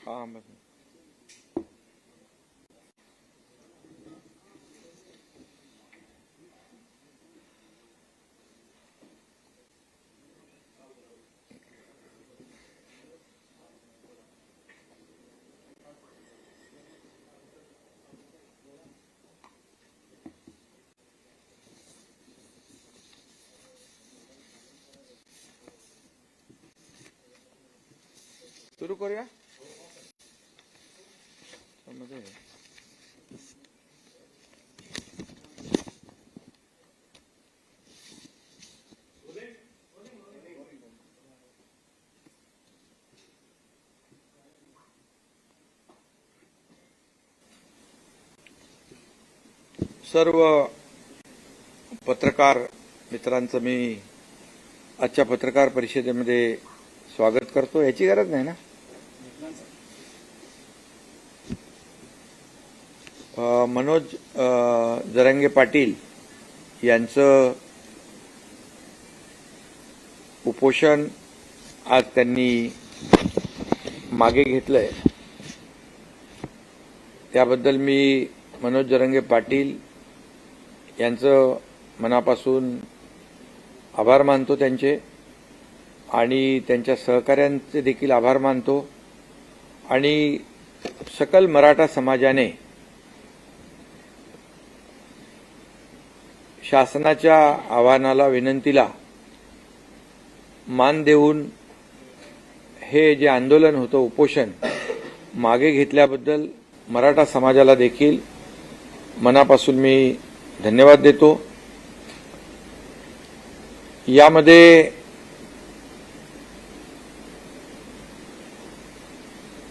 हाँ सुरू करूया. सर्व पत्रकार मित्रांचं मी आजच्या पत्रकार परिषदेमध्ये स्वागत करतो. याची गरज नाही ना. मनोज जरांगे पाटील यांचं उपोषण आज त्यांनी मागे घेतलंय. त्याबद्दल मी मनोज जरांगे पाटील यांचं मनापासून आभार मानतो त्यांचे, आणि त्यांच्या सहकाऱ्यांचे देखील आभार मानतो. आणि सकल मराठा समाजाने शासनाच्या आवाहनाला, विनंतीला मान देऊन हे जे आंदोलन होतं, उपोषण मागे घेतल्याबद्दल मराठा समाजाला देखील मनापासून मी धन्यवाद देतो. यामध्ये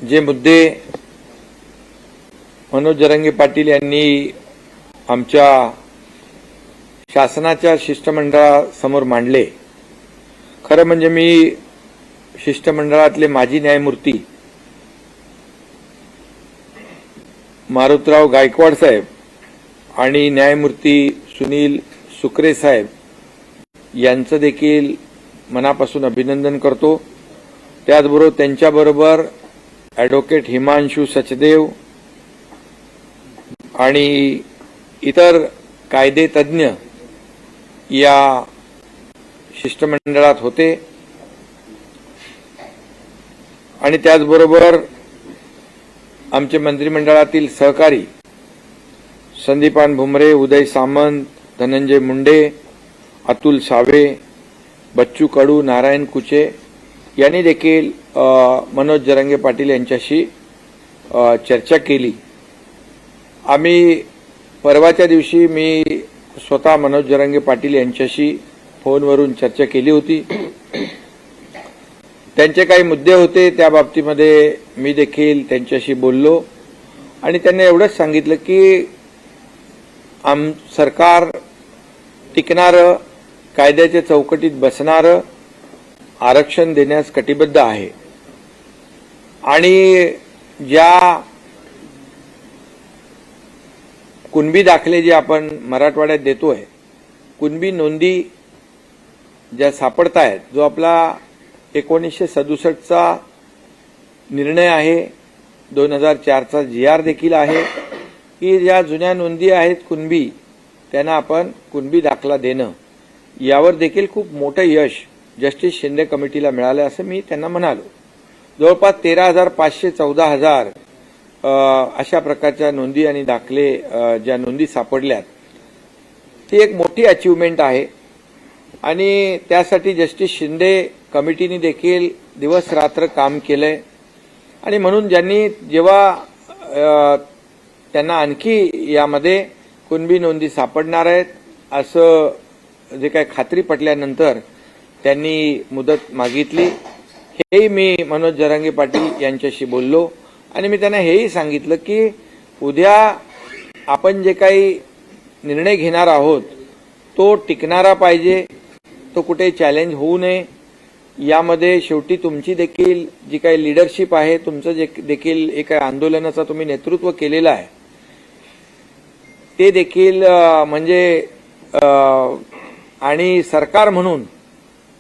जे मुद्दे मनोज जरांगे पाटील यांनी आमच्या शासनाच्या शिष्टमंडळासमोर मांडले, खरं म्हणजे मी शिष्टमंडळातले माजी न्यायमूर्ती मारुतराव गायकवाड साहेब आणि न्यायमूर्ती सुनील सुकरे साहेब यांचं देखील मनापासून अभिनंदन करतो. त्याचबरोबर त्यांच्याबरोबर ॲडव्होकेट हिमांशू सचदेव आणि इतर कायदे तज्ज्ञ या शिष्टमंडळात होते. आणि त्याचबरोबर आमचे मंत्रिमंडळातील सहकारी संदीपान भुमरे, उदय सामंत, धनंजय मुंडे, अतुल सावे, बच्चू कडू, नारायण कुचे यांनी देखील मनोज जरांगे पाटील यांच्याशी चर्चा केली. आम्ही परवाच्या दिवशी मी स्वतः मनोज जरांगे पाटील यांच्याशी फोनवरून चर्चा केली होती. त्यांचे काही मुद्दे होते, त्या बाबतीमध्ये मी देखील त्यांच्याशी बोललो आणि त्यांनी एवढंच सांगितलं की सरकार टिकणारं, कायद्याच्या चौकटीत बसणारं आरक्षण देण्यास कटिबद्ध आहे. आणि ज्या कुणबी दाखले जे आपण मराठवाड्यात देतोय, कुणबी नोंदी ज्या सापडत आहेत, जो आपला 1967चा निर्णय आहे, 2004चा GR देखील आहे की ज्या जुन्या नोंदी आहेत कुणबी, त्यांना आपण कुणबी दाखला देणं, यावर देखील खूप मोठं यश जस्टिस शिंदे कमिटीला मिळालं असं मी त्यांना म्हणालो. जवळपास 13,500 14,000 अशा प्रकारच्या नोंदी आणि दाखले ज्या नोंदी सापडल्यात, ती एक मोठी अचीवमेंट आहे. आणि त्यासाठी जस्टिस शिंदे कमिटीने देखील दिवस रात्र काम केलंय. आणि म्हणून ज्यांनी जेव्हा त्यांना आणखी यामध्ये कुणबी नोंदी सापडणार आहेत असं जे काही खात्री पटल्यानंतर त्यांनी मुदत मागितली. हेही मी मनोज जरांगे पाटील यांच्याशी बोललो आणि मी त्यांना हेही सांगितलं की उद्या आपण जे काही निर्णय घेणार आहोत तो टिकणारा पाहिजे, तो कुठे चॅलेंज होऊ नये. यामध्ये शेवटी तुमची देखील जी काही लीडरशिप आहे, तुमचं जे देखील एक आंदोलनाचं तुम्ही नेतृत्व केलेलं आहे, ते देखील म्हणजे आणि सरकार म्हणून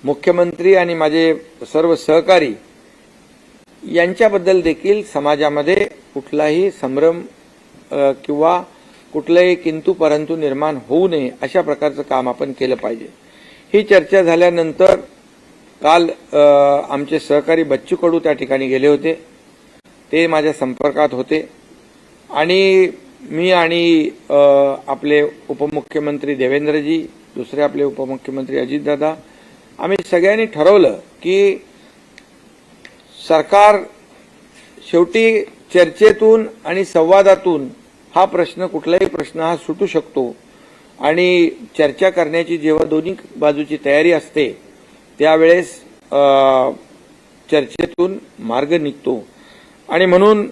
मुख्यमंत्री आणि माझे सर्व सहकारी यांच्याबद्दल देखील समाजामध्ये कुठलाही संभ्रम किंवा कुठलाही किंतु परंतु निर्माण होऊ नये अशा प्रकारचं काम आपण केलं पाहिजे। ही चर्चा झाल्यानंतर काल आमचे सहकारी बच्चू कडू त्या ठिकाणी गेले होते, ते माझ्या संपर्कात होते आणि मी आणि आपले उपमुख्यमंत्री देवेंद्रजी, दुसरे आपले उपमुख्यमंत्री अजितदादा, आम्ही सगळ्यांनी ठरवलं की सरकार शेवटी चर्चेतून आणि संवादातून हा प्रश्न, कुठलाही प्रश्न हा सुटू शकतो आणि चर्चा करण्याची जेव्हा दोन्ही बाजूची तयारी असते त्यावेळेस चर्चेतून मार्ग निघतो आणि म्हणून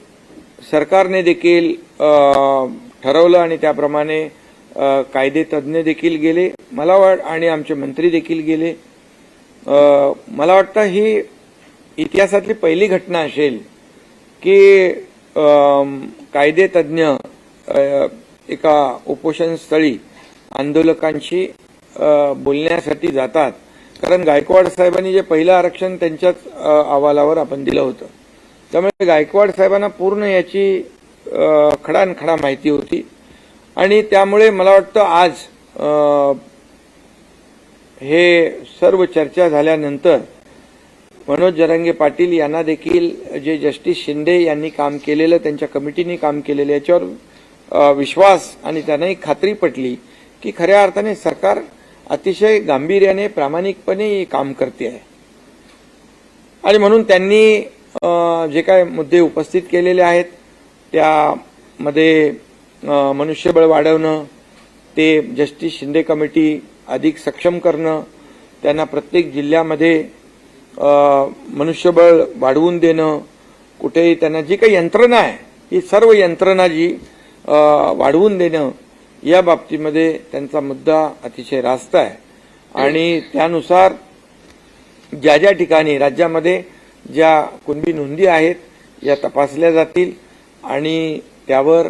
सरकारने देखील ठरवलं आणि त्याप्रमाणे कायदे तज्ज्ञ देखील गेले, आणि आमचे मंत्री देखील गेले। मला वाटतं ही इतिहासातली पहिली घटना असेल की कायदे तज्ज्ञ एका उपोषण स्थळी आंदोलकांशी बोलण्यासाठी जातात, कारण गायकवाड साहेबांनी जे पहिलं आरक्षण त्यांच्याच अहवालावर आपण दिलं होतं, त्यामुळे गायकवाड साहेबांना पूर्ण याची खडानखडा माहिती होती आणि त्यामुळे मला वाटतं आज हे सर्व चर्चा झाल्यानंतर मनोज जरांगे पाटील यांना देखील जे जस्टिस शिंदे यांनी काम केलेलं, त्यांच्या कमिटीने काम केलेलं, याच्यावर विश्वास आणि त्यांनाही खात्री पटली की खऱ्या अर्थाने सरकार अतिशय गांभीर्याने, प्रामाणिकपणे काम करते आहे आणि म्हणून त्यांनी जे काय मुद्दे उपस्थित केलेले आहेत त्यामध्ये मनुष्यबळ वाढवणं, ते जस्टिस शिंदे कमिटी अधिक सक्षम करणं, त्यांना प्रत्येक जिल्ह्यामध्ये मनुष्यबळ वाढवून देणं, कुठेही त्यांना जी काही यंत्रणा आहे ही सर्व यंत्रणा जी वाढवून देणं, या बाबतीमध्ये त्यांचा मुद्दा अतिशय रास्त आहे आणि त्यानुसार ज्या ज्या ठिकाणी राज्यामध्ये ज्या कुणबी नोंदी आहेत या तपासल्या जातील आणि त्यावर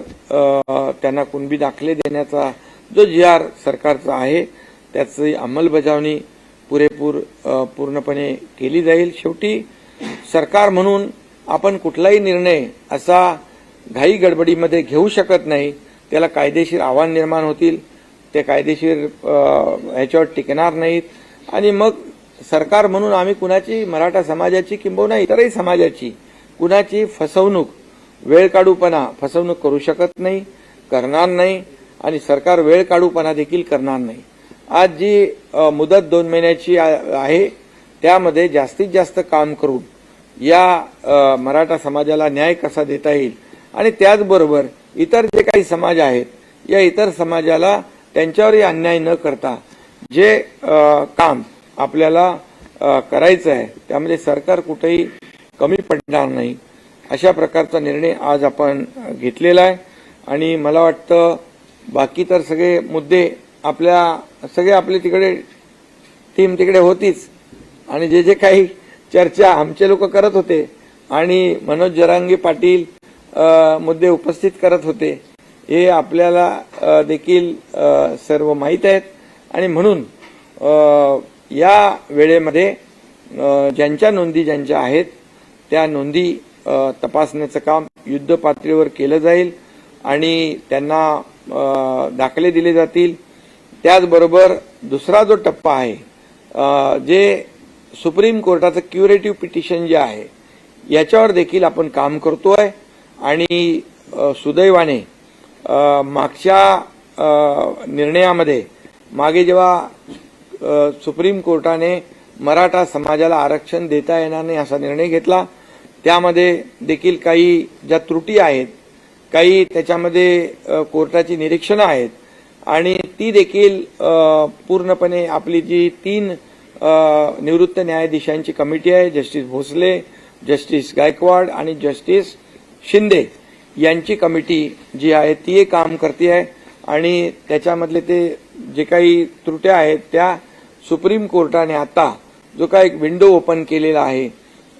त्यांना कुणबी दाखले देण्याचा जो GR सरकारचा आहे त्याची अंमलबजावणी पूर्णपणे केली जाईल। शेवटी सरकार म्हणून आपण कुठलाही निर्णय असा घाई गडबडीमध्ये घेऊ शकत नाही, त्याला कायदेशीर आव्हान निर्माण होतील, ते कायदेशीर ह्याच्यावर टिकणार नाहीत आणि मग सरकार म्हणून आम्ही कुणाची, मराठा समाजाची किंबहुना इतरही समाजाची कुणाची फसवणूक, फसवणूक करू शकत नाही, करणार नाही आणि सरकार वेळकाढूपणा देखील करणार नाही। आज जी मुदत 2 महिन्याची आहे त्यामध्ये जास्तीत जास्त काम करून या मराठा समाजाला न्याय कसा देता येईल आणि त्याचबरोबर इतर जे काही समाज आहेत या इतर समाजाला त्यांच्यावरही अन्याय न करता जे काम आपल्याला करायचं आहे त्यामध्ये सरकार कुठेही कमी पडणार नाही अशा प्रकारचा निर्णय आज आपण घेतलेला आहे आणि मला वाटतं बाकी तर सगळे मुद्दे आपले तिकडे टीम तिकडे होतीच आणि जे जे काही चर्चा आमचे लोक करत होते आणि मनोज जरांगे पाटील मुद्दे उपस्थित करत होते हे आपल्याला देखील सर्व माहीत आहेत आणि म्हणून या वेळेमध्ये ज्यांच्या नोंदी ज्यांच्या आहेत त्या नोंदी तपासण्याचं काम युद्ध पातळीवर केलं जाईल आणि त्यांना दाखले दिले जातील। त्याचबरोबर दुसरा जो टप्पा आहे जे सुप्रीम कोर्टाचं क्युरेटिव्ह पिटिशन जे आहे याच्यावर देखील आपण काम करतोय आणि सुदैवाने मागच्या निर्णयामध्ये मागे जेव्हा सुप्रीम कोर्टाने मराठा समाजाला आरक्षण देता येणार नाही असा निर्णय घेतला त्यामध्ये देखील काही ज्या त्रुटी आहेत, काही त्याच्यामध्ये कोर्टाची निरीक्षणं आहेत आणि ती देखील पूर्णपणे आपली जी 3 निवृत्त न्यायाधीशांची कमिटी आहे, जस्टिस भोसले, जस्टिस गायकवाड आणि जस्टिस शिंदे यांची कमिटी जी आहे ती काम करते आहे आणि त्याच्यामधले ते जे काही त्रुट्या आहेत त्या सुप्रीम कोर्टाने आता जो काही एक विंडो ओपन केलेला आहे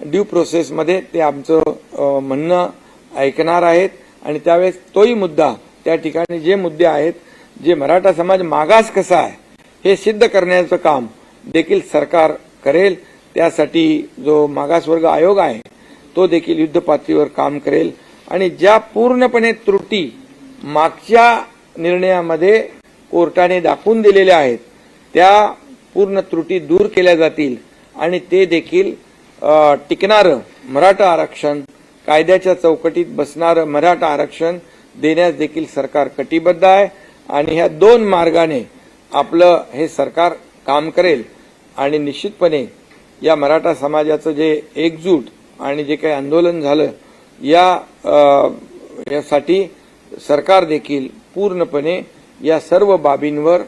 ड्यू प्रोसेसमध्ये ते आमचं म्हणणं ऐकणार आहेत आणि त्यावेळेस तोही मुद्दा त्या ठिकाणी जे मुद्दे आहेत जे मराठा समाज मागास कसा आहे हे सिद्ध करण्याचं काम देखील सरकार करेल। त्यासाठी जो मागासवर्ग आयोग आहे तो देखील युद्ध पातळीवर काम करेल आणि ज्या पूर्णपणे त्रुटी मागच्या निर्णयामध्ये कोर्टाने दाखवून दिलेल्या आहेत त्या पूर्ण त्रुटी दूर केल्या जातील आणि ते देखील टिकणारं मराठा आरक्षण, कायद्याच्या चौकटीत बसणारं मराठा आरक्षण देण्यास देखील सरकार कटिबद्ध आहे आणि ह्या दोन मार्गाने आपलं हे सरकार काम करेल आणि निश्चितपणे या मराठा समाजाचं जे एकजूट आणि जे काही आंदोलन झालं यासाठी सरकार देखील पूर्णपणे या सर्व बाबींवर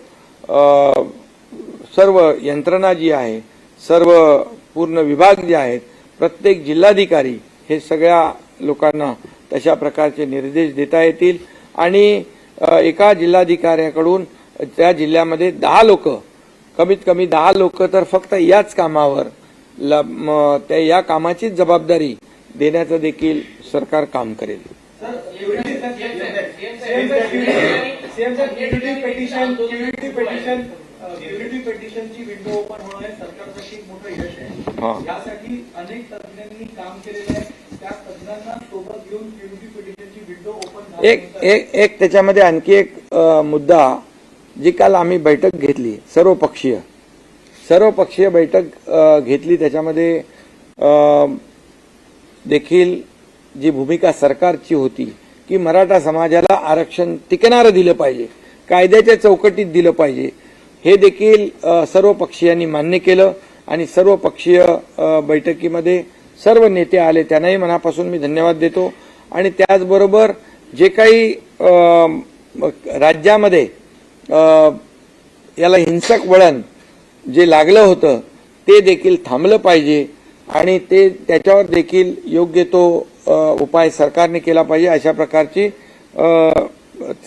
सर्व यंत्रणा जी आहे, सर्व पूर्ण विभाग जे आहेत, प्रत्येक जिल्हाधिकारी हे सगळ्या लोकांना तशा प्रकारचे निर्देश देता येतील आणि एका जिल्हाधिकाऱ्याकडून त्या जिल्ह्यामध्ये 10 लोक, कमीत कमी 10 लोक तर फक्त याच कामावर त्या या कामाचीच जबाबदारी देण्याचं देखील सरकार काम करेल. क्युरिटी पेटिशनची विंडो ओपन होणं हे सरकारसाठी एक मोठं यश आहे. यासाठी अनेक तज्ञांनी काम केलेलं आहे. त्या तज्ञांना सोबत घेऊन क्युरिटी पेटिशनची विंडो ओपन एक त्याच्यामध्ये आणखी एक मुद्दा जी काल आम्ही बैठक घेतली, सर्वपक्षीय बैठक घेतली, त्याच्यामध्ये देखील जी भूमिका सरकारची होती की मराठा समाजाला आरक्षण टिकणारं दिलं पाहिजे, कायद्याच्या चौकटीत दिलं पाहिजे, हे देखील सर्व पक्षीयांनी मान्य केलं आणि सर्व पक्षीय बैठकीमध्ये सर्व नेते आले, त्यांनाही मनापासून मी धन्यवाद देतो. आणि त्याचबरोबर जे काही राज्यामध्ये याला हिंसक वळण जे लागलं होतं ते देखील थांबलं पाहिजे आणि त्याच्यावर देखील योग्य तो उपाय सरकारने केला पाहिजे, अशा प्रकारची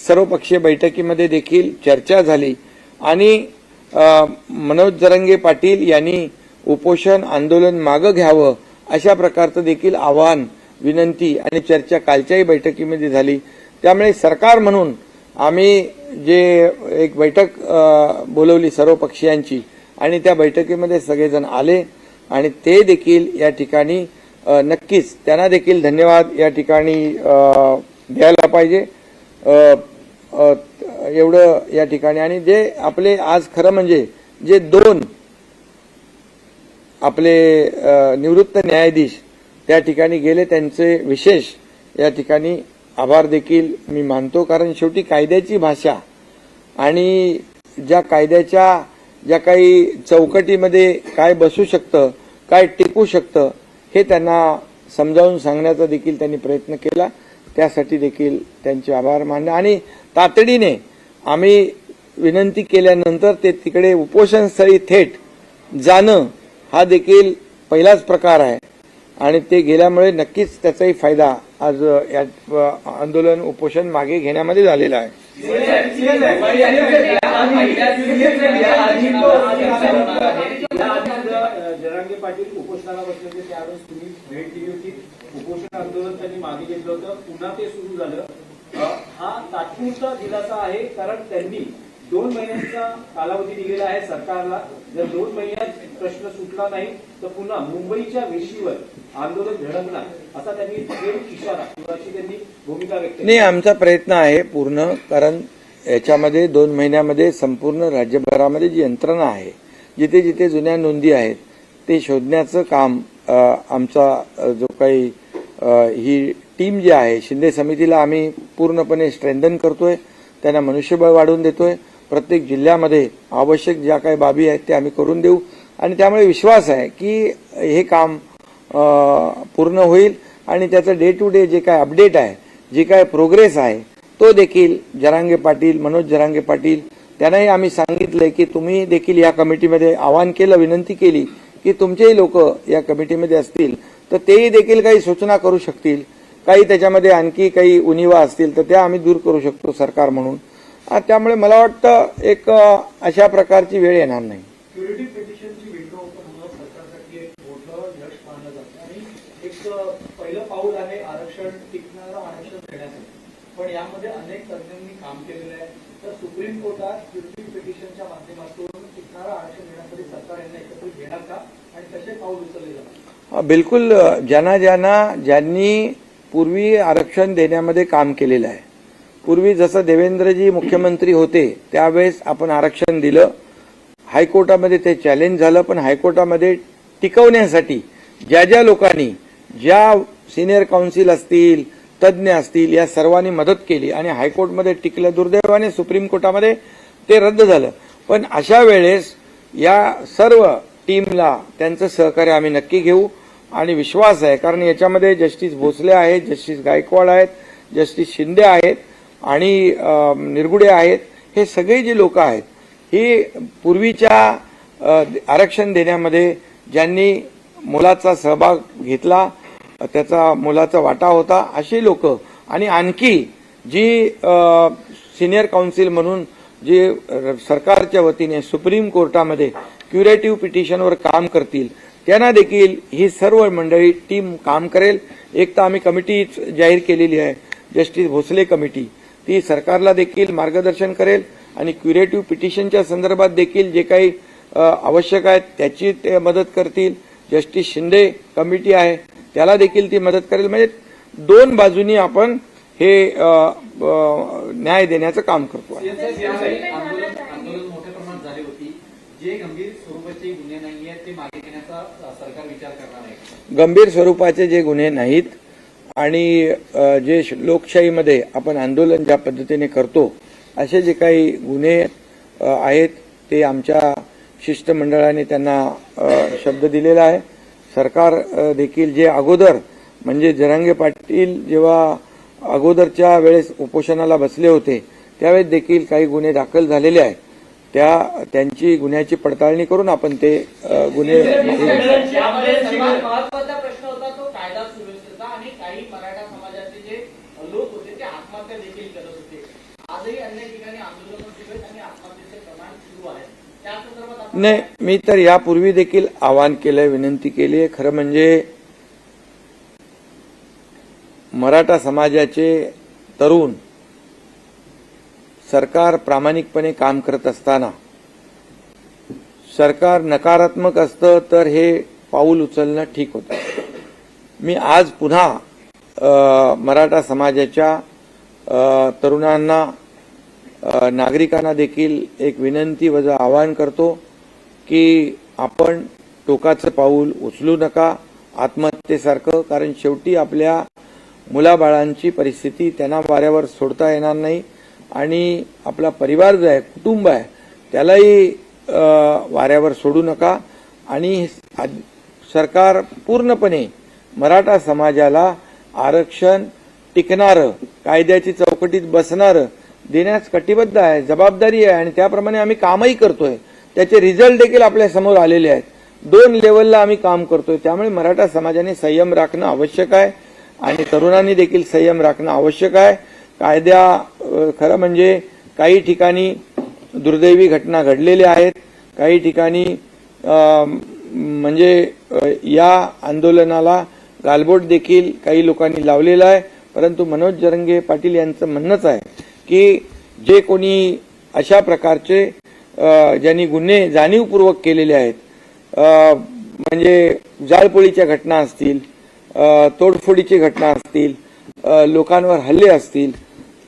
सर्वपक्षीय बैठकीमध्ये देखील चर्चा झाली. आणि मनोज जरांगे पाटील यांनी उपोषण आंदोलन मागे घ्यावं अशा प्रकारचं देखील आवाहन, विनंती आणि चर्चा कालच्याही बैठकीमध्ये झाली. त्यामुळे सरकार म्हणून आम्ही जे एक बैठक बोलवली सर्व पक्षीयांची आणि त्या बैठकीमध्ये सगळेजण आले आणि ते देखील या ठिकाणी नक्कीच त्यांना देखील धन्यवाद या ठिकाणी द्यायला पाहिजे. एवढं या ठिकाणी. आणि जे आपले आज खरं म्हणजे जे 2 आपले निवृत्त न्यायाधीश त्या ठिकाणी गेले, त्यांचे विशेष या ठिकाणी आभार देखील मी मानतो. कारण शेवटी कायद्याची भाषा आणि ज्या कायद्याच्या ज्या काही चौकटीमध्ये काय बसू शकतं, काय टिकू शकतं, हे त्यांना समजावून सांगण्याचा देखील त्यांनी प्रयत्न केला. त्यासाठी देखील त्यांचे आभार मानले. आणि तातडीने आम्ही विनंती केल्यानंतर ते तिकडे उपोषणस्थळी थेट जाणं हा देखील पहिलाच प्रकार आहे आणि ते गेल्यामुळे नक्कीच त्याचाही फायदा आज या आंदोलन उपोषण मागे घेण्यामध्ये झालेला आहे. जरांगे पाटील उपोषणाला बसले होते त्यावेळेस तुम्ही भेट दिली होती. उपोषण आंदोलन त्यांनी मागे घेतलं होतं, पुन्हा ते सुरू झालं. हा तात्पुरता दिलासा आहे कारण त्यांनी 2 महिन्यांचा कालावधी दिलेला आहे सरकारला. जर 2 महिन्यात प्रश्न सुटला नाही तर पुन्हा मुंबईच्या वेशीवर आंदोलन झळकणार असा त्यांनी थेट इशारा किंवाची त्यांनी भूमिका व्यक्त केली. नाही, आमचा प्रयत्न आहे पूर्ण. कारण याच्यामध्ये 2 महिन्यामध्ये संपूर्ण राज्यभरामध्ये जी यंत्रणा आहे, जिथे जिथे जुन्या नोंदी आहेत ते शोधण्याचं काम आमचा जो काही ही टीम जी आहे शिंदे समितीला आम्ही पूर्णपणे स्ट्रेंथन करतोय, त्यांना मनुष्यबळ वाढवून देतोय. प्रत्येक जिल्ह्यामध्ये आवश्यक ज्या काही बाबी आहेत ते आम्ही करून देऊ आणि त्यामुळे विश्वास आहे की हे काम पूर्ण होईल आणि त्याचं डे टू डे जे काय अपडेट आहे, जी काय प्रोग्रेस आहे, तो देखील जरांगे पाटील, मनोज जरांगे पाटील त्यांनाही आम्ही सांगितलंय की तुम्ही देखील या कमिटीमध्ये आवाहन केलं, विनंती केली की तुमचेही लोक या कमिटीमध्ये असतील तर तेही देखील काही सूचना करू शकतील, काही त्याच्यामध्ये आणखी काही उणिवा असतील तर त्या आम्ही दूर करू शकतो सरकार म्हणून. त्यामुळे मला वाटतं एक अशा प्रकारची वेळ येणार नाही. क्युरिटी पिटिशनची विंडो ओपन होणं सरकारसाठी एक मोठं यश मानलं जातं आणि एक पहिलं पाऊल आहे आरक्षण, टिकणारं आरक्षण देण्यासाठी. पण यामध्ये अनेक तज्ञांनी काम केलेलं आहे. तर सुप्रीम कोर्टात क्युरिटी पिटिशनच्या माध्यमातून टिकणारं आरक्षण देण्यासाठी सरकार यांना एकत्रित घेणार का आणि कसे पाऊल उचलले जाणार? बिलकुल ज्यांनी पूर्वी आरक्षण देण्यामध्ये काम केलेलं आहे, पूर्वी जसं देवेंद्रजी मुख्यमंत्री होते त्यावेळेस आपण आरक्षण दिलं, हायकोर्टामध्ये ते चॅलेंज झालं, पण हायकोर्टामध्ये टिकवण्यासाठी ज्या लोकांनी, ज्या सिनियर काउन्सिल असतील, तज्ज्ञ असतील, या सर्वांनी मदत केली आणि हायकोर्टमध्ये टिकलं. दुर्दैवाने सुप्रीम कोर्टामध्ये ते रद्द झालं. पण अशा वेळेस या सर्व टीमला त्यांचं सहकार्य आम्ही नक्की घेऊ आणि विश्वास आहे, कारण याच्यामध्ये जस्टिस भोसले आहेत, जस्टिस गायकवाड आहेत, जस्टिस शिंदे आहेत आणि निरगुडे आहेत. हे सगळे जे लोक आहेत, ही पूर्वीच्या आरक्षण देण्यामध्ये ज्यांनी मुलाचा सहभाग घेतला, त्याचा मुलाचा वाटा होता, अशी लोक आणि आणखी जी सिनियर काउन्सिल म्हणून जे सरकारच्या वतीने सुप्रीम कोर्टामध्ये क्युरेटिव्ह पिटिशनवर काम करतील, त्यांना देखील ही सर्व मंडळी टीम काम करेल. एक तर आम्ही कमिटी जाहीर केलेली आहे, जस्टिस भोसले कमिटी, ती सरकारला देखील मार्गदर्शन करेल आणि क्युरेटिव्ह पिटिशनच्या संदर्भात देखील जे काही आवश्यक आहे त्याची ते मदत करतील. जस्टिस शिंदे कमिटी आहे, त्याला देखील ती मदत करेल. म्हणजे दोन बाजूनी आपण हे न्याय देण्याचं काम करतो. आंदोलन मोठ्या प्रमाणात झाली होती. जे गंभीर स्वरूपाचे गुन्हे नाही आहेत ते मागे घेण्याचा सरकार विचार करणार आहे. गंभीर स्वरूपाचे जे गुन्हे नाहीत आणि जे लोकशाहीमध्ये आपण आंदोलन ज्या पद्धतीने करतो, असे जे काही गुन्हे आहेत ते आमच्या शिष्टमंडळाने त्यांना शब्द दिलेला आहे. सरकार देखील जे अगोदर म्हणजे जरांगे पाटील जेव्हा अगोदरच्या वेळेस उपोषणाला बसले होते त्यावेळेस देखील काही गुन्हे दाखल झालेले आहेत, त्यांची गुन्ह्याची पडताळणी करून आपण ते गुन्हे. महत्वाचा प्रश्न होता तो कायदा सुव्यवस्थेचा आणि काही मराठा समाजाचे जे लोक होते ते आत्महत्या देखील करत होते. आजही अनेक ठिकाणी आंदोलन सुरू आहेत आणि आत्महत्येचे प्रमाण सुरू आहे. त्या संदर्भात नाही, मी तर यापूर्वी देखील आवाहन केलंय, विनंती केली आहे. खरं म्हणजे मराठा समाजाचे तरुण सरकार प्रामाणिकपणे काम करत असताना सरकार नकारात्मक असतं तर हे पाऊल उचलणं ठीक होतं. मी आज पुन्हा मराठा समाजाच्या तरुणांना, नागरिकांना देखील एक विनंती व आवाहन करतो की आपण टोकाचं पाऊल उचलू नका आत्महत्येसारखं, कारण शेवटी आपल्या मुलाबाळांची परिस्थिती त्यांना वाऱ्यावर सोडता येणार नाही आणि आपला परिवार जो आहे, कुटुंब आहे, त्यालाही वाऱ्यावर सोडू नका. आणि सरकार पूर्णपणे मराठा समाजाला आरक्षण टिकणारं, कायद्याची चौकटीत बसणारं देण्यास कटिबद्ध आहे, जबाबदारी आहे आणि त्याप्रमाणे आम्ही कामही करतोय. त्याचे रिझल्ट देखील आपल्या समोर आलेले आहेत. 2 लेवलला आम्ही काम करतोय. त्यामुळे मराठा समाजाने संयम राखणं आवश्यक आहे आणि तरुणांनी देखील संयम राखणं आवश्यक आहे. खरं म्हणजे काही ठिकाणी दुर्दैवी घटना घडलेल्या आहेत, काही ठिकाणी म्हणजे या आंदोलनाला गालबोट देखील काही लोकांनी लावलेला आहे. परंतु मनोज जरांगे पाटील यांचं म्हणणंच आहे की जे कोणी अशा प्रकारचे ज्यांनी गुन्हे जाणीवपूर्वक केलेले आहेत, म्हणजे जाळपोळीच्या घटना असतील, तोडफोडीची घटना असतील, लोकांवर हल्ले असतील,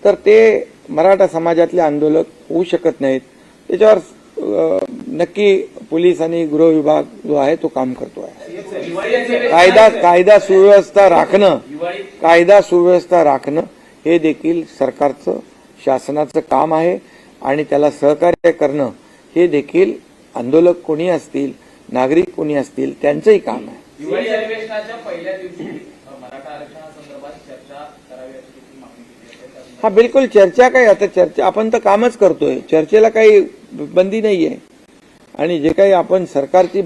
तर ते मराठा समाजातले आंदोलक होऊ शकत नाहीत. त्याच्यावर नक्की पोलीस आणि गृह विभाग जो आहे तो काम करतो आहे. कायदा सुव्यवस्था राखणं हे देखील सरकारचं, शासनाचं काम आहे आणि त्याला सहकार्य करणं हे देखील आंदोलक कोणी असतील, नागरिक कोणी असतील, त्यांचंही काम आहे. दिवाळी अधिवेशनाच्या पहिल्या दिवशी मराठा आरक्षणासंदर्भात चर्चा करावी अशी मागणी केली आहे. हा, बिलकुल चर्चा काय, आता चर्चा आपण तर कामच करतोय, चर्चेला काही बंदी नाहीये. आणि जे काही आपण सरकारची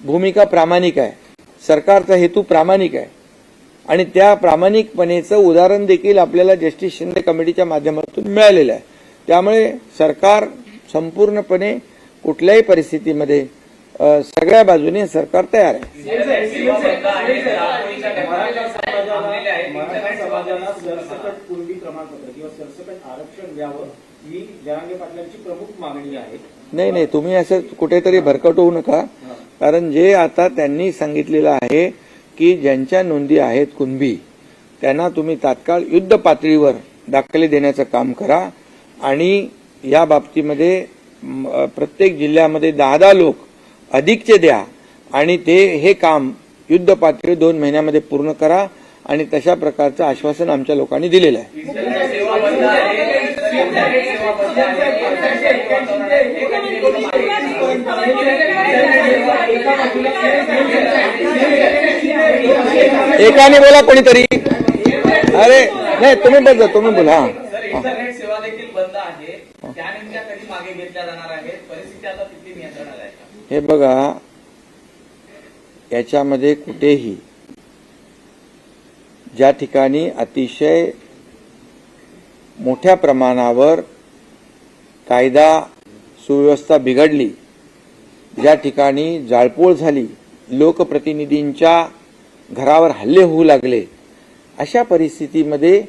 भूमिका प्रामाणिक आहे, सरकारचा हेतू प्रामाणिक आहे आणि त्या प्रामाणिकपणेचं उदाहरण देखील आपल्याला जस्टिस शिंदे कमिटीच्या माध्यमातून मिळालेलं आहे. त्यामुळे सरकार संपूर्णपणे कुठल्याही परिस्थितीमध्ये सगळ्या बाजूने सरकार तयार आहे. मराठा समाजाला मराठा समाजाला सरसकट कुणबी प्रमाणपत्र किंवा सरसकट आरक्षण द्यावं ही जरांगे पाटलांची प्रमुख मागणी आहे. नाही, तुम्ही असं कुठेतरी भरकट होऊ नका. कारण जे आता त्यांनी सांगितलेलं आहे की ज्यांच्या नोंदी आहेत कुणबी त्यांना तुम्ही तात्काळ युद्ध पातळीवर दाखले देण्याचं काम करा आणि या बाबतीमध्ये प्रत्येक जिल्ह्यामध्ये 10 लोक अधिकचे द्या आणि हे काम युद्ध पातळी 2 महिन्यामध्ये पूर्ण करा आणि तशा प्रकारचं आश्वासन आमच्या लोकांनी दिलेलं आहे. एकाने बोला कोणीतरी. अरे नाही, तुम्ही बोला. इंटरनेट सेवा देखील बंद आहे, त्या नेमक्या कधी मागे घेतल्या जाणार आहेत, परिस्थिती आता किती नियंत्रणात आहे? हे बघा, याच्यामध्ये कुठेही ज्या ठिकाणी अतिशय मोठ्या प्रमाणावर कायदा सुव्यवस्था बिघडली, ज्या ठिकाणी जाळपोळ झाली, लोकप्रतिनिधींच्या घरावर हल्ले होऊ लागले, अशा परिस्थितीमध्ये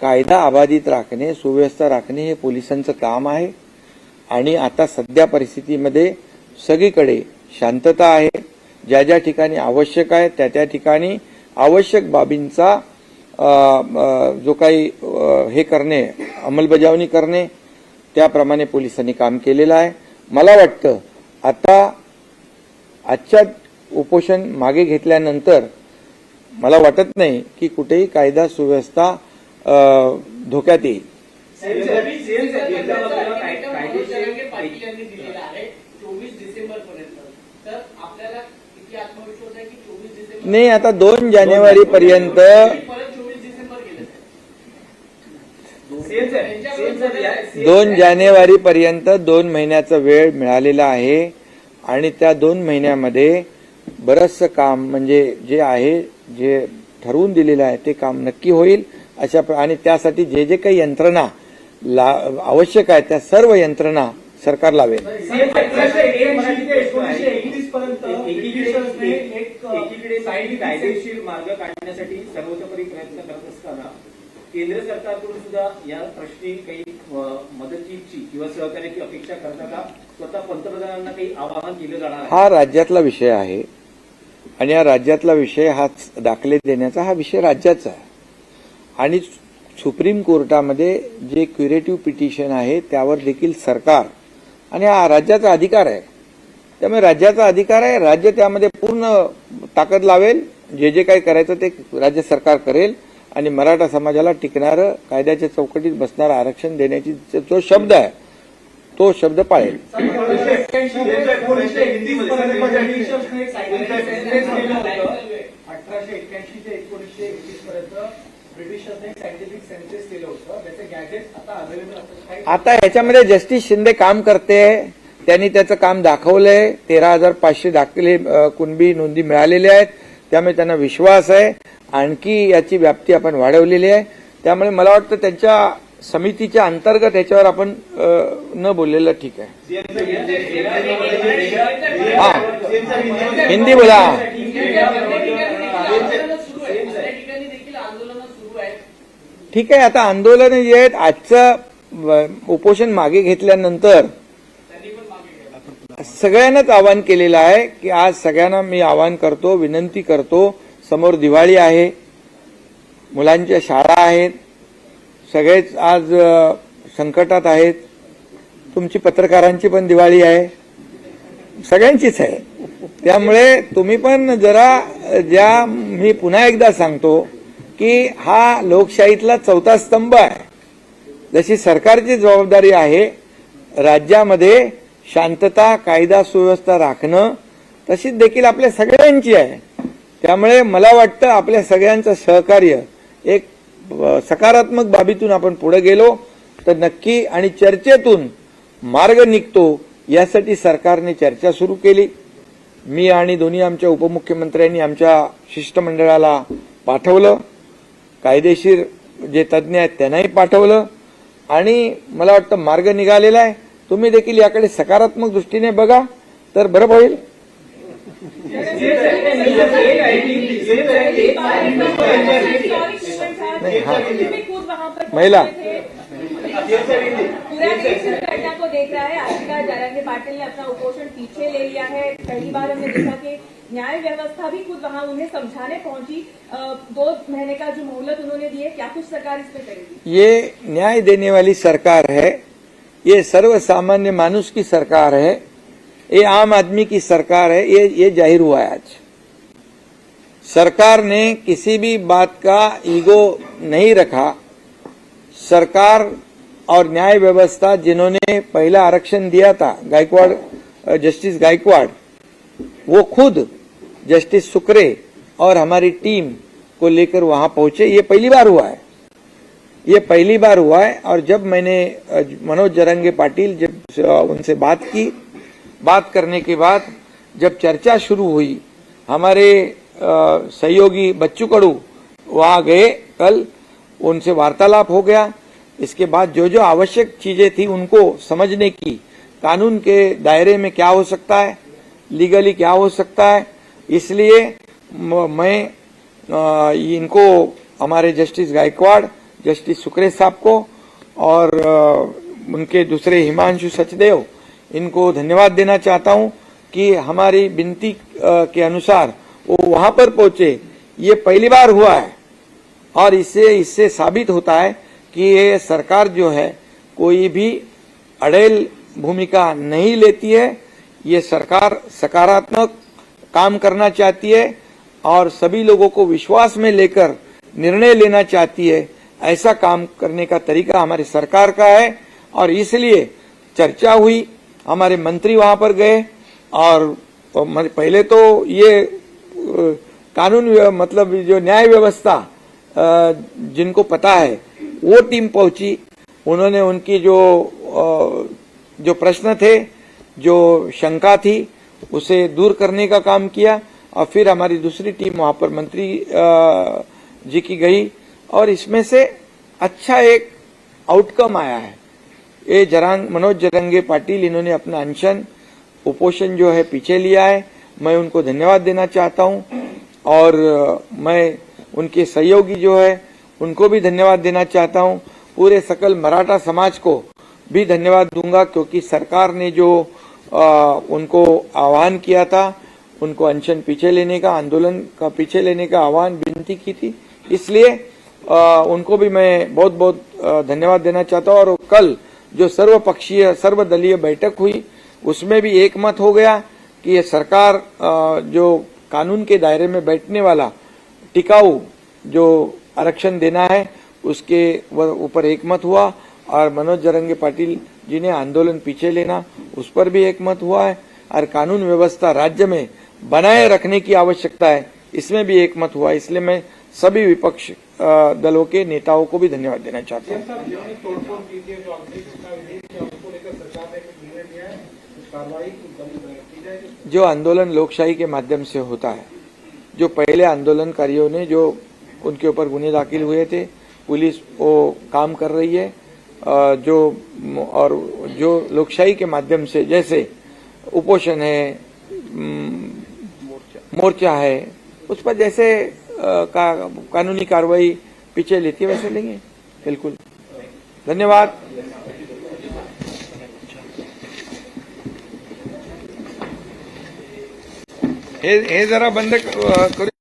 कायदा अबाधित राखणे, सुव्यवस्था राखणे हे पोलिसांचं काम आहे. आणि आता सध्या परिस्थितीमध्ये सगळीकडे शांतता आहे. ज्या ज्या ठिकाणी आवश्यक आहे त्या ठिकाणी आवश्यक बाबींचा जो काही हे करणे, अंमलबजावणी करणे, त्याप्रमाणे पोलिसांनी काम केलेलं आहे. मला वाटतं आता आजच्या उपोषण मागे घेतल्यानंतर मला वाटत नाही की कुठेही कायदा सुव्यवस्था धोक्यात येईल. पाटील यांनी दिलेला आहे 24 डिसेंबर पर्यंत, तर आपल्याला किती आत्मविश्वास आहे की 24 डिसेंबर नाही, आता 2 जानेवारी पर्यंत परत 24 डिसेंबर गेले. 2 जानेवारी पर्यंत 2 महिन्याचा वेळ मिळालेला आहे आणि त्या 2 महिन्यामध्ये बरंचसं काम म्हणजे जे आहे, जे ठरवून दिलेलं आहे ते काम नक्की होईल. आणि त्यासाठी जे जे काही यंत्रणा आवश्यक आहे त्या सर्व यंत्रणा सरकार लावेल. एकीकडे कायदेशीर मार्ग काढण्यासाठी सर्वतोपरी प्रयत्न करत असताना केंद्र सरकारकडून सुद्धा या प्रश्नी काही मदतीची किंवा सहकार्याची अपेक्षा करता का? स्वतः पंतप्रधानांना काही आवाहन केलं जाणार आहे? हा राज्यातला विषय आहे आणि या राज्यातला विषय हा दाखले देण्याचा हा विषय राज्याचा आहे आणि सुप्रीम कोर्टामध्ये जे क्युरेटिव्ह पिटिशन आहे त्यावर देखील सरकार आणि हा राज्याचा अधिकार आहे. त्यामुळे राज्याचा अधिकार आहे, राज्य त्यामध्ये पूर्ण ताकद लावेल. जे जे काही करायचं ते राज्य सरकार करेल आणि मराठा समाजाला टिकणारं, कायद्याच्या चौकटीत बसणारं आरक्षण देण्याची जो शब्द आहे तो शब्द पाळेल. 1881 ते 1921 पर्यंत ब्रिटिशांनी सायंटिफिक सेन्सस केलं होतं, त्याचे गॅजेट आता अवेलेबल असतात. आता ह्याच्यामध्ये जस्टिस शिंदे काम करते, त्यांनी त्याचं काम दाखवलंय. 13,500 दाखले कुणबी नोंदी मिळालेल्या आहेत, त्यामुळे त्यांना विश्वास आहे. आणखी याची व्याप्ती आपण वाढवलेली आहे. त्यामुळे मला वाटतं त्यांच्या समितीच्या अंतर्गत याच्यावर आपण न बोललेलं ठीक आहे. हा, हिंदी बोला. ठीक आहे, आता आंदोलन जे आहेत, आजचं उपोषण मागे घेतल्यानंतर सगळ्यांनाच आवाहन केलेलं आहे की आज सगळ्यांना मी आवाहन करतो, विनंती करतो. समोर दिवाळी आहे, मुलांच्या शाळा आहेत, सगळेच आज संकटात आहेत. तुमची पत्रकारांची पण दिवाळी आहे, सगळ्यांचीच आहे. त्यामुळे तुम्ही पण जरा मी पुन्हा एकदा सांगतो की हा लोकशाहीतला 4था स्तंभ आहे. जशी सरकारची जबाबदारी आहे राज्यामध्ये शांतता, कायदा सुव्यवस्था राखणं, तशीच देखील आपल्या सगळ्यांची आहे. त्यामुळे मला वाटतं आपल्या सगळ्यांचं सहकार्य एक सकारात्मक बाबीतून आपण पुढे गेलो तर नक्की आणि चर्चेतून मार्ग निघतो. यासाठी सरकारने चर्चा सुरू केली. मी आणि दोन्ही आमच्या उपमुख्यमंत्र्यांनी आमच्या शिष्टमंडळाला पाठवलं, कायदेशीर जे तज्ज्ञ आहेत त्यांनाही पाठवलं आणि मला वाटतं मार्ग निघालेला आहे. तुम्ही देखील याकडे सकारात्मक दृष्टीने बघा तर बरं होईल. नहीं, हाँ। महिला पूरा देश इस घटना को देख रहा है। आशिका जरांगे पाटिल ने अपना उपोषण पीछे ले लिया है। पहली बार हमने देखा कि न्याय व्यवस्था भी खुद वहां उन्हें समझाने पहुंची। 2 महीने का जो मोहलत उन्होंने दी है, क्या कुछ सरकार इसमें करेगी? ये न्याय देने वाली सरकार है, ये सर्वसामान्य मानुष की सरकार है, ये आम आदमी की सरकार है। ये जाहिर हुआ है आज। सरकार ने किसी भी बात का ईगो नहीं रखा। सरकार और न्याय व्यवस्था जिन्होंने पहला आरक्षण दिया था, गायकवाड़, जस्टिस गायकवाड़, वो खुद जस्टिस सुक्रे और हमारी टीम को लेकर वहां पहुंचे। ये पहली बार हुआ है, ये पहली बार हुआ है। और जब मैंने मनोज जरांगे पाटिल जब उनसे बात की, बात करने के बाद जब चर्चा शुरू हुई, हमारे सहयोगी बच्चू कड़ू वहां गए, कल उनसे वार्तालाप हो गया। इसके बाद जो जो आवश्यक चीजें थी उनको समझने की, कानून के दायरे में क्या हो सकता है, लीगली क्या हो सकता है, इसलिए मैं इनको, हमारे जस्टिस गायकवाड़, जस्टिस सुक्रे साहब को और उनके दूसरे हिमांशु सचदेव, इनको धन्यवाद देना चाहता हूं कि हमारी विनती के अनुसार वो वहां पर पहुंचे। ये पहली बार हुआ है और इससे साबित होता है कि ये सरकार जो है कोई भी अड़ेल भूमिका नहीं लेती है। ये सरकार सकारात्मक काम करना चाहती है और सभी लोगों को विश्वास में लेकर निर्णय लेना चाहती है। ऐसा काम करने का तरीका हमारी सरकार का है और इसलिए चर्चा हुई। हमारे मंत्री वहां पर गए और पहले तो ये कानून मतलब जो न्याय व्यवस्था जिनको पता है वो टीम पहुंची। उन्होंने उनकी जो प्रश्न थे, जो शंका थी, उसे दूर करने का काम किया और फिर हमारी दूसरी टीम वहां पर मंत्री जी की गई और इसमें से अच्छा एक आउटकम आया है। ये मनोज जरांगे पाटिल, इन्होंने अपना अनशन, उपोषण जो है पीछे लिया है। मैं उनको धन्यवाद देना चाहता हूं और मैं उनके सहयोगी जो है उनको भी धन्यवाद देना चाहता हूं। पूरे सकल मराठा समाज को भी धन्यवाद दूंगा क्योंकि सरकार ने जो उनको आह्वान किया था, उनको अनशन पीछे लेने का, आंदोलन का पीछे लेने का आह्वान, विनती की थी, इसलिए उनको भी मैं बहुत बहुत धन्यवाद देना चाहता हूं। और कल जो सर्वपक्षीय सर्वदलीय बैठक हुई उसमें भी एक मत हो गया कि ये सरकार जो कानून के दायरे में बैठने वाला टिकाऊ जो आरक्षण देना है उसके ऊपर एक मत हुआ और मनोज जरांगे पाटिल जी ने आंदोलन पीछे लेना, उस पर भी एक मत हुआ है और कानून व्यवस्था राज्य में बनाए रखने की आवश्यकता है, इसमें भी एक मत हुआ। इसलिए मैं सभी विपक्ष दलों के नेताओं को भी धन्यवाद देना चाहता हूँ। जो आंदोलन लोकशाही के माध्यम से होता है, जो पहले आंदोलनकारियों ने जो उनके ऊपर गुने दाखिल हुए थे, पुलिस वो काम कर रही है जो लोकशाही के माध्यम से, जैसे उपोषण है, मोर्चा है, उस पर जैसे कानूनी कार्रवाई पीछे लेती है वैसे लेंगे। बिल्कुल, धन्यवाद। हे जरा बंद करू।